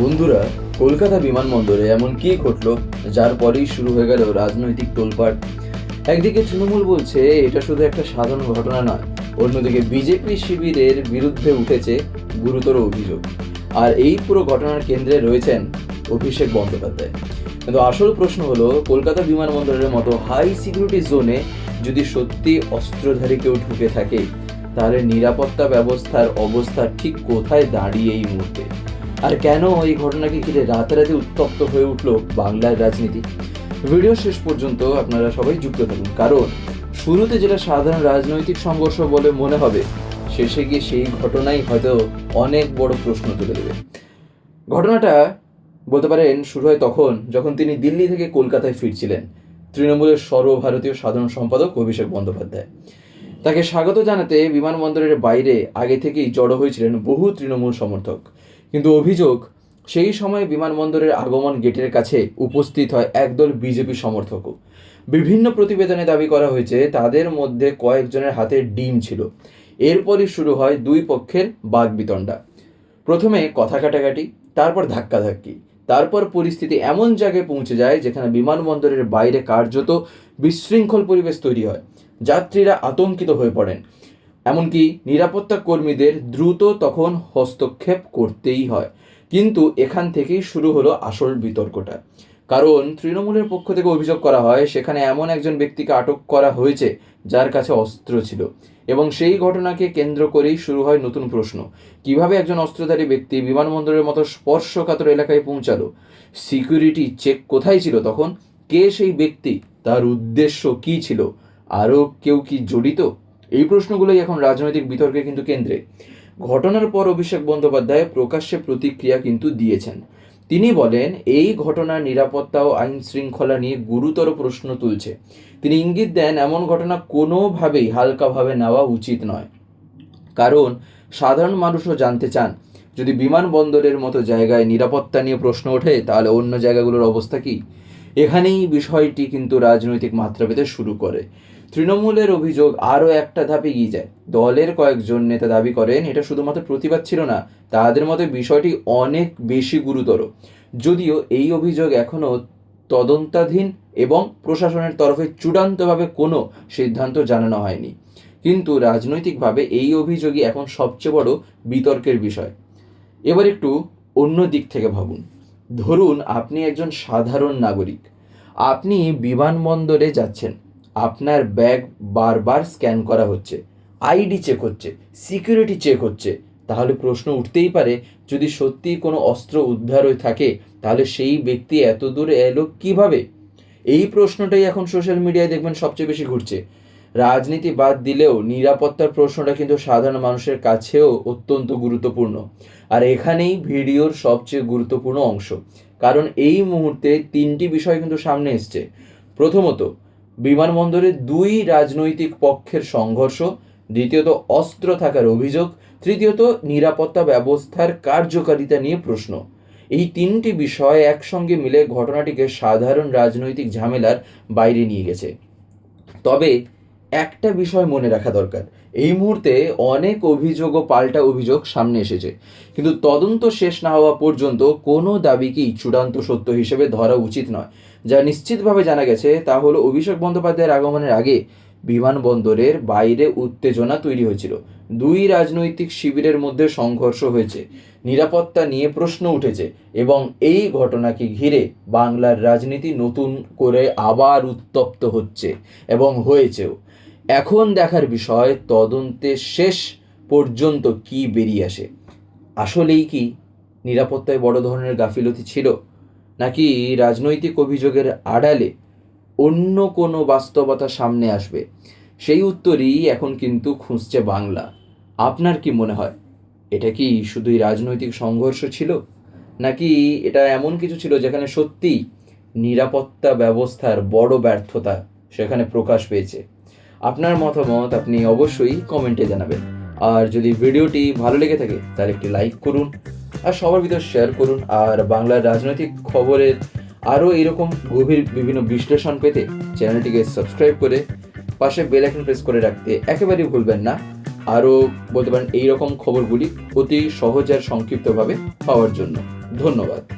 বন্ধুরা, কলকাতা বিমানবন্দরে এমন কি ঘটলো যার পরেই শুরু হয়ে গেল রাজনৈতিক তোলপাড়। একদিকে তৃণমূল বলছে এটা শুধু একটা সাধারণ ঘটনা নয়, অন্যদিকে বিজেপি শিবিরের বিরুদ্ধে উঠেছে গুরুতর অভিযোগ। আর এই পুরো ঘটনার কেন্দ্রে রয়েছেন অভিষেক বন্দ্যোপাধ্যায়। কিন্তু আসল প্রশ্ন হলো, কলকাতা বিমানবন্দরের মতো হাই সিকিউরিটি জোনে যদি সত্যি অস্ত্রধারী কেউ ঢুকে থাকে, তাহলে নিরাপত্তা ব্যবস্থার অবস্থা ঠিক কোথায় দাঁড়িয়ে এই মুহূর্তে? আর কেন এই ঘটনাকে ঘিরে রাতারাতি উত্তপ্ত হয়ে উঠল বাংলার রাজনীতি? ভিডিও শেষ পর্যন্ত আপনারা সবাই যুক্ত থাকুন, কারণ শুরুতে যেটা সাধারণ রাজনৈতিক সংঘর্ষ বলে মনে হবে, শেষে গিয়ে সেই ঘটনাই হয়তো অনেক বড় প্রশ্ন তুলে দেবে। ঘটনাটা বলতে পারেন শুরু হয় তখন যখন তিনি দিল্লি থেকে কলকাতায় ফিরছিলেন। তৃণমূলের সর্বভারতীয় সাধারণ সম্পাদক অভিষেক বন্দ্যোপাধ্যায়, তাকে স্বাগত জানাতে বিমানবন্দরের বাইরে আগে থেকেই জড়ো হয়েছিলেন বহু তৃণমূল সমর্থক। কিন্তু অভিযোগ, সেই সময় বিমানবন্দরের আগমন গেটের কাছে উপস্থিত হয় একদল বিজেপি সমর্থকও। বিভিন্ন প্রতিবেদনে দাবি করা হয়েছে তাদের মধ্যে কয়েকজনের হাতে ডিম ছিল। এরপরই শুরু হয় দুই পক্ষের বাগবিতণ্ডা। প্রথমে কথা কাটাকাটি, তারপর ধাক্কাধাক্কি, তারপর পরিস্থিতি এমন জায়গায় পৌঁছে যায় যেখানে বিমানবন্দরের বাইরে কার্যত বিশৃঙ্খল পরিবেশ তৈরি হয়। যাত্রীরা আতঙ্কিত হয়ে পড়েন, এমনকি নিরাপত্তা কর্মীদের দ্রুত তখন হস্তক্ষেপ করতেই হয়। কিন্তু এখান থেকেই শুরু হলো আসল বিতর্কটা। কারণ তৃণমূলের পক্ষ থেকে অভিযোগ করা হয় সেখানে এমন একজন ব্যক্তিকে আটক করা হয়েছে যার কাছে অস্ত্র ছিল, এবং সেই ঘটনাকে কেন্দ্র করেই শুরু হয় নতুন প্রশ্ন। কিভাবে একজন অস্ত্রধারী ব্যক্তি বিমানবন্দরের মতো স্পর্শকাতর এলাকায় পৌঁছালো? সিকিউরিটি চেক কোথায় ছিল তখন? কে সেই ব্যক্তি? তার উদ্দেশ্য কি ছিল? আরও কেউ কি জড়িত? এই প্রশ্নগুলোই এখন রাজনৈতিক বিতর্কে কিন্তু কেন্দ্রে। ঘটনার পর অভিষেক বন্দ্যোপাধ্যায় প্রকাশ্যে প্রতিক্রিয়া কিন্তু দিয়েছেন। তিনি বলেন, এই ঘটনা নিরাপত্তা ও আইন শৃঙ্খলা নিয়ে গুরুতর প্রশ্ন তুলছে। তিনি ইঙ্গিত দেন এমন ঘটনা কোনোভাবেই হালকাভাবে নেওয়া উচিত নয়, কারণ সাধারণ মানুষও জানতে চান যদি বিমানবন্দরের মতো জায়গায় নিরাপত্তা নিয়ে প্রশ্ন ওঠে তাহলে অন্য জায়গাগুলোর অবস্থা কি। এখানেই বিষয়টি কিন্তু রাজনৈতিক মাত্রা পেতে শুরু করে। তৃণমূলের অভিযোগ আরও একটা ধাপ এগিয়ে যায়। দলের কয়েকজন নেতা দাবি করেন এটা শুধুমাত্র প্রতিবাদ ছিল না, তাদের মতে বিষয়টি অনেক বেশি গুরুতর। যদিও এই অভিযোগ এখনও তদন্তাধীন এবং প্রশাসনের তরফে চূড়ান্তভাবে কোনো সিদ্ধান্ত জানানো হয়নি, কিন্তু রাজনৈতিকভাবে এই অভিযোগই এখন সবচেয়ে বড় বিতর্কের বিষয়। এবার একটু অন্য দিক থেকে ভাবুন। ধরুন আপনি একজন সাধারণ নাগরিক, আপনি বিমানবন্দরে যাচ্ছেন, আপনার ব্যাগ বারবার স্ক্যান করা হচ্ছে, আইডি চেক হচ্ছে, সিকিউরিটি চেক হচ্ছে। তাহলে প্রশ্ন উঠতেই পারে, যদি সত্যি কোনো অস্ত্র উদ্ধার হয়ে থাকে তাহলে সেই ব্যক্তি এত দূরে এলো কিভাবে? এই প্রশ্নটাই এখন সোশ্যাল মিডিয়ায় দেখবেন সবচেয়ে বেশি ঘুরছে। রাজনীতি বাদ দিলেও নিরাপত্তার প্রশ্নটা কিন্তু সাধারণ মানুষের কাছেও অত্যন্ত গুরুত্বপূর্ণ। আর এখানেই ভিডিওর সবচেয়ে গুরুত্বপূর্ণ অংশ, কারণ এই মুহূর্তে তিনটি বিষয় কিন্তু সামনে এসছে। প্রথমত, বিমানবন্দরে দুই রাজনৈতিক পক্ষের সংঘর্ষ। দ্বিতীয়ত, অস্ত্র থাকার অভিযোগ। তৃতীয়ত, নিরাপত্তা ব্যবস্থার কার্যকারিতা নিয়ে প্রশ্ন। এই তিনটি বিষয় একসঙ্গে মিলে ঘটনাটিকে সাধারণ রাজনৈতিক ঝামেলার বাইরে নিয়ে গেছে। তবে একটা বিষয় মনে রাখা দরকার, এই মুহূর্তে অনেক অভিযোগ ও পাল্টা অভিযোগ সামনে এসেছে, কিন্তু তদন্ত শেষ না হওয়া পর্যন্ত কোনো দাবিকেই চূড়ান্ত সত্য হিসেবে ধরা উচিত নয়। যা নিশ্চিতভাবে জানা গেছে তা হলো, অভিষেক বন্দ্যোপাধ্যায়ের আগমনের আগে বিমানবন্দরের বাইরে উত্তেজনা তৈরি হয়েছিল। দুই রাজনৈতিক শিবিরের মধ্যে সংঘর্ষ হয়েছে, নিরাপত্তা নিয়ে প্রশ্ন উঠেছে, এবং এই ঘটনাকে ঘিরে বাংলার রাজনীতি নতুন করে আবার উত্তপ্ত হচ্ছে এবং হয়েছেও। এখন দেখার বিষয়, তদন্তের শেষ পর্যন্ত কি বেরিয়ে আসে। আসলেই কি নিরাপত্তায় বড় ধরনের গাফিলতি ছিল, নাকি রাজনৈতিক অভিযোগের আড়ালে অন্য কোনো বাস্তবতা সামনে আসবে? সেই উত্তরই এখন কিন্তু খুঁজছে বাংলা। আপনার কি মনে হয়, এটা কি শুধুই রাজনৈতিক সংঘর্ষ ছিল, নাকি এটা এমন কিছু ছিল যেখানে সত্যিই নিরাপত্তা ব্যবস্থার বড় ব্যর্থতা সেখানে প্রকাশ পেয়েছে? আপনার মতামত আপনি অবশ্যই কমেন্টে জানাবেন। আর যদি ভিডিওটি ভালো লেগে থাকে তাহলে একটি লাইক করুন আর সবার ভিতর শেয়ার করুন। আর বাংলার রাজনৈতিক খবরের আরও এরকম গভীর বিভিন্ন বিশ্লেষণ পেতে চ্যানেলটিকে সাবস্ক্রাইব করে পাশে বেল আইকন প্রেস করে রাখতে একেবারেই ভুলবেন না। আরও বলতে পারেন এইরকম খবরগুলি অতি সহজ আর সংক্ষিপ্তভাবে পাওয়ার জন্য। ধন্যবাদ।